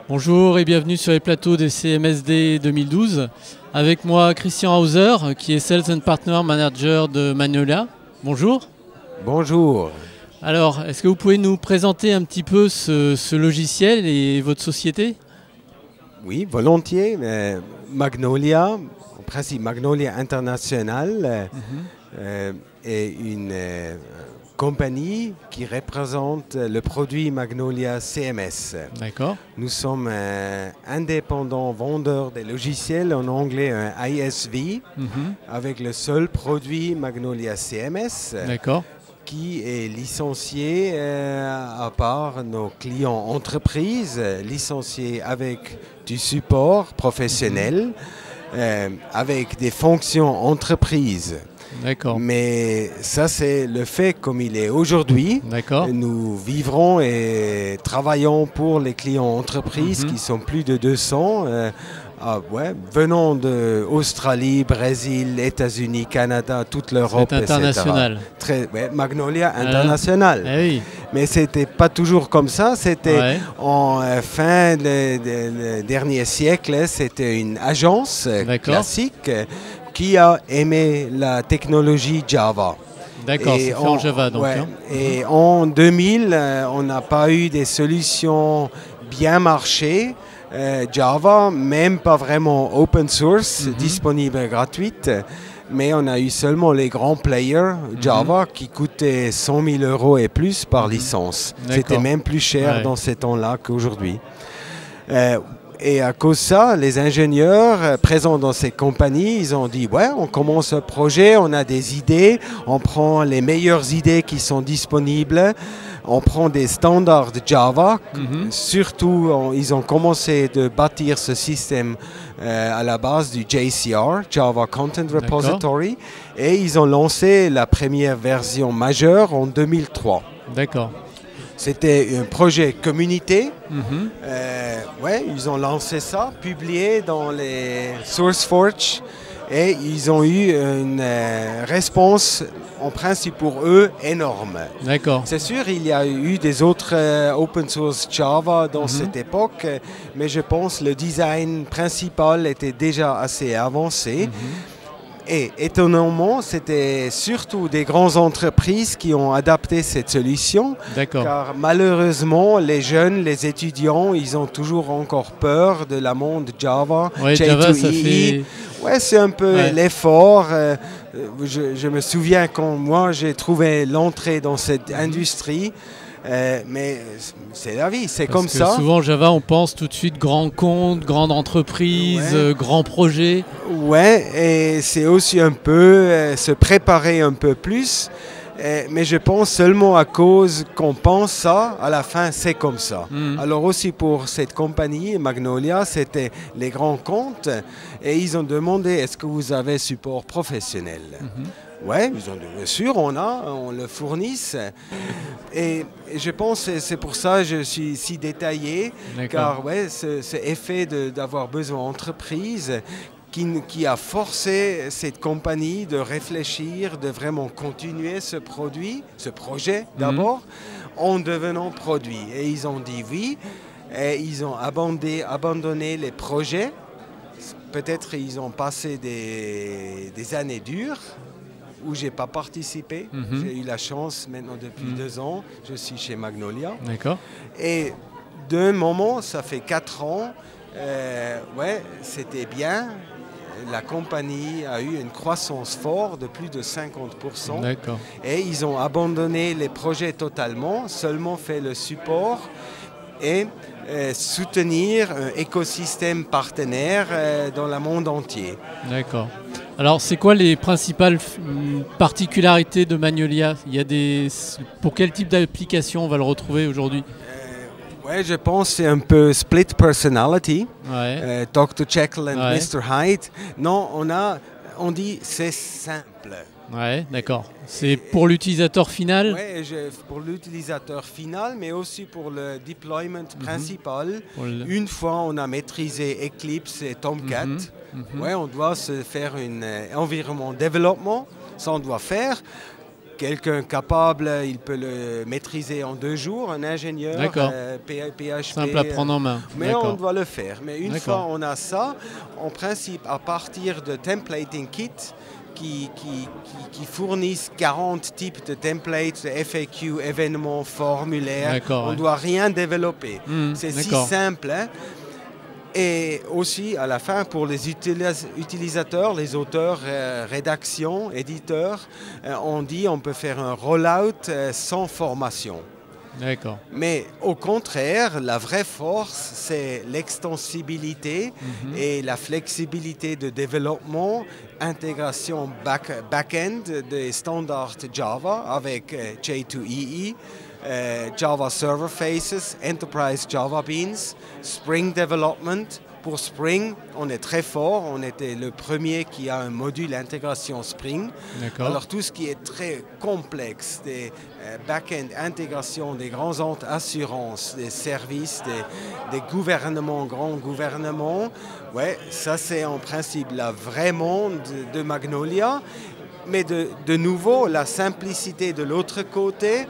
Bonjour et bienvenue sur les plateaux des CMSD 2012. Avec moi Christian Hauser qui est Sales and Partner Manager de Magnolia. Bonjour. Bonjour. Alors, est-ce que vous pouvez nous présenter un petit peu ce logiciel et votre société? Oui, volontiers. Magnolia, en principe Magnolia International, est une compagnie qui représente le produit Magnolia CMS. D'accord. Nous sommes indépendants vendeurs des logiciels, en anglais un ISV, avec le seul produit Magnolia CMS. D'accord. Qui est licencié à part nos clients entreprises, licenciés avec du support professionnel, avec des fonctions entreprises. D'accord. Mais ça, c'est le fait comme il est aujourd'hui. D'accord. Nous vivrons et travaillons pour les clients entreprises qui sont plus de 200. Venant d'Australie, Brésil, États-Unis, Canada, toute l'Europe, c'est international. Magnolia International. Oui. Mais c'était pas toujours comme ça. C'était en fin du dernier siècle. C'était une agence classique qui a aimé la technologie Java. D'accord, c'est fait en Java donc. Et en 2000, on n'a pas eu des solutions bien marché. Java, même pas vraiment open source, disponible gratuite, mais on a eu seulement les grands players Java qui coûtaient 100 000 € et plus par licence. C'était même plus cher dans ces temps-là qu'aujourd'hui. Et à cause de ça, les ingénieurs présents dans ces compagnies, ils ont dit on commence un projet, on a des idées, on prend les meilleures idées qui sont disponibles. On prend des standards de Java, surtout ils ont commencé de bâtir ce système à la base du JCR, Java Content Repository, et ils ont lancé la première version majeure en 2003. D'accord. C'était un projet communauté. Ils ont lancé ça, publié dans les SourceForge, et ils ont eu une réponse en principe pour eux énorme. D'accord. C'est sûr, il y a eu des autres open source Java dans cette époque, mais je pense que le design principal était déjà assez avancé. Et étonnamment, c'était surtout des grandes entreprises qui ont adapté cette solution. Car malheureusement, les jeunes, les étudiants, ils ont toujours encore peur de la monde Java. Java, ça fait... c'est un peu l'effort. Je me souviens quand moi j'ai trouvé l'entrée dans cette industrie. Mais c'est la vie, c'est comme ça. Souvent Java, on pense tout de suite grand compte, grande entreprise, grand projet. Et c'est aussi un peu se préparer un peu plus. Mais je pense seulement à cause qu'on pense ça, à la fin c'est comme ça. Alors aussi pour cette compagnie, Magnolia, c'était les grands comptes et ils ont demandé est-ce que vous avez support professionnel. Ils ont dit bien sûr, on le fournit. Et je pense que c'est pour ça que je suis si détaillé, car ce effet d'avoir besoin d'entreprise qui a forcé cette compagnie de réfléchir, de vraiment continuer ce projet d'abord, en devenant produit. Et ils ont dit oui, et ils ont abandonné les projets. Peut-être ils ont passé des années dures, où je n'ai pas participé. J'ai eu la chance, maintenant depuis 2 ans, je suis chez Magnolia. Et d'un moment, ça fait 4 ans, c'était bien. La compagnie a eu une croissance forte de plus de 50%. Et ils ont abandonné les projets totalement, seulement fait le support et soutenir un écosystème partenaire dans le monde entier. D'accord. Alors, c'est quoi les principales particularités de Magnolia? Pour quel type d'application on va le retrouver aujourd'hui? Je pense que c'est un peu split personality. Dr. Jekyll and Mr. Hyde. Non, on dit c'est simple. D'accord. C'est pour l'utilisateur final? Pour l'utilisateur final, mais aussi pour le deployment principal. Une fois on a maîtrisé Eclipse et Tomcat, on doit se faire un environnement développement, ça on doit faire. quelqu'un capable, il peut le maîtriser en 2 jours, un ingénieur, PHP. Simple à prendre en main. Mais on doit le faire. Mais une fois on a ça, en principe, à partir de templating kit, qui fournissent 40 types de templates, de FAQ, événements, formulaires. On ne doit rien développer. C'est si simple. Hein. Et aussi, à la fin, pour les utilisateurs, les auteurs, rédaction, éditeurs, on peut faire un rollout sans formation. D'accord. Mais au contraire, la vraie force, c'est l'extensibilité et la flexibilité de développement, intégration back-end des standards Java avec J2EE, Java Server Faces, Enterprise Java Beans, Spring Development. Pour Spring, on est très fort. On était le premier qui a un module intégration Spring. Alors tout ce qui est très complexe, des back-end intégration des grands assurances, des services, des gouvernements, grands gouvernements, ouais, ça c'est en principe la vraie monde de Magnolia. Mais de nouveau, la simplicité de l'autre côté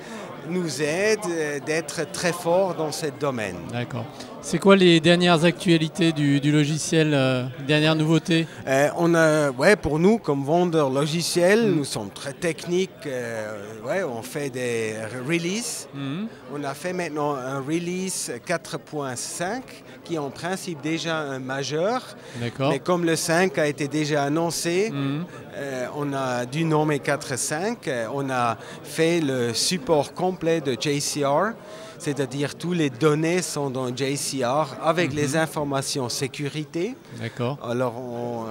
nous aide d'être très fort dans ce domaine. D'accord. C'est quoi les dernières actualités du logiciel, dernières nouveautés? Pour nous, comme vendeurs logiciels, nous sommes très techniques. On fait des releases. On a fait maintenant un release 4.5 qui est en principe déjà un majeur. Mais comme le 5 a été déjà annoncé, on a dû nommer 4.5. On a fait le support complet de JCR. C'est-à-dire tous les données sont dans JCR avec les informations sécurité. Alors on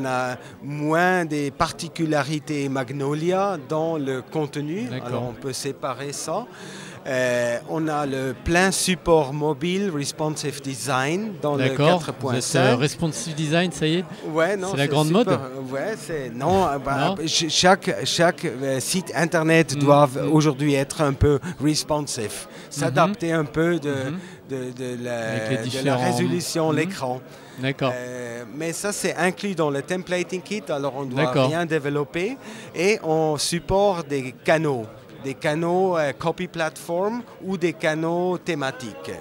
a moins des particularités Magnolia dans le contenu. Alors on peut séparer ça. On a le plein support mobile, responsive design dans le 4.5. Responsive design, ça y est? C'est la grande mode? Chaque site internet doit aujourd'hui être un peu responsive, s'adapter un peu de la résolution, l'écran. Mais ça, c'est inclus dans le templating kit, alors on ne doit rien développer. Et on supporte des canaux copy platform ou des canaux thématiques.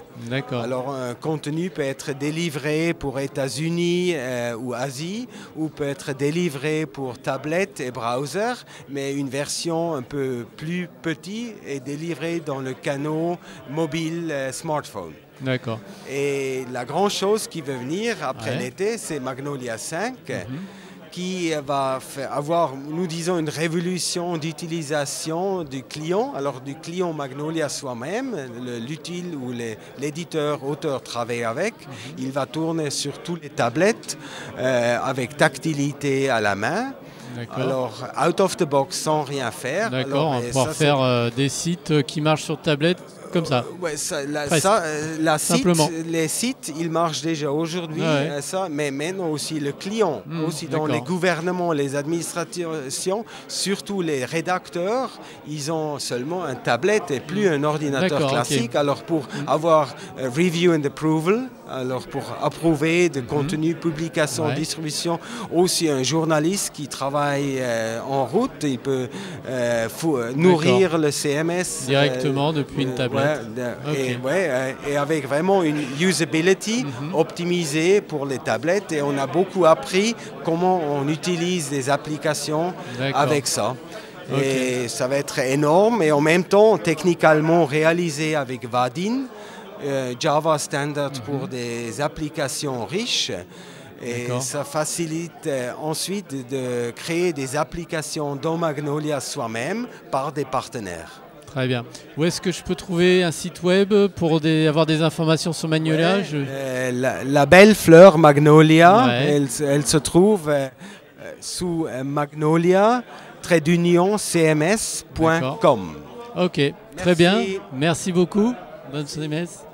Alors un contenu peut être délivré pour États-Unis ou Asie, ou peut être délivré pour tablette et browser, mais une version un peu plus petite est délivrée dans le canal mobile smartphone. Et la grande chose qui va venir après l'été, c'est Magnolia 5. Qui va avoir, nous disons, une révolution d'utilisation du client, alors du client Magnolia soi-même, l'utile où l'éditeur, auteur travaille avec. Il va tourner sur toutes les tablettes avec tactilité à la main. Alors, out of the box, sans rien faire. On va pouvoir faire des sites qui marchent sur tablette comme ça. Les sites, ils marchent déjà aujourd'hui, mais maintenant aussi le client, aussi dans les gouvernements, les administrations, surtout les rédacteurs, ils ont seulement un tablette et plus un ordinateur classique. Alors pour avoir review and approval, alors pour approuver de contenu, publication, distribution, aussi un journaliste qui travaille en route, il peut nourrir le CMS directement depuis une tablette. Et avec vraiment une usability optimisée pour les tablettes. Et on a beaucoup appris comment on utilise des applications avec ça. Et ça va être énorme. Et en même temps, techniquement réalisé avec Vaadin, Java Standard pour des applications riches. Et ça facilite ensuite de créer des applications dans Magnolia soi-même par des partenaires. Très bien. Où est-ce que je peux trouver un site web pour avoir des informations sur Magnolia? La belle fleur Magnolia, elle se trouve sous magnolia-cms.com. Ok, très bien. Merci beaucoup. Bonne CMS.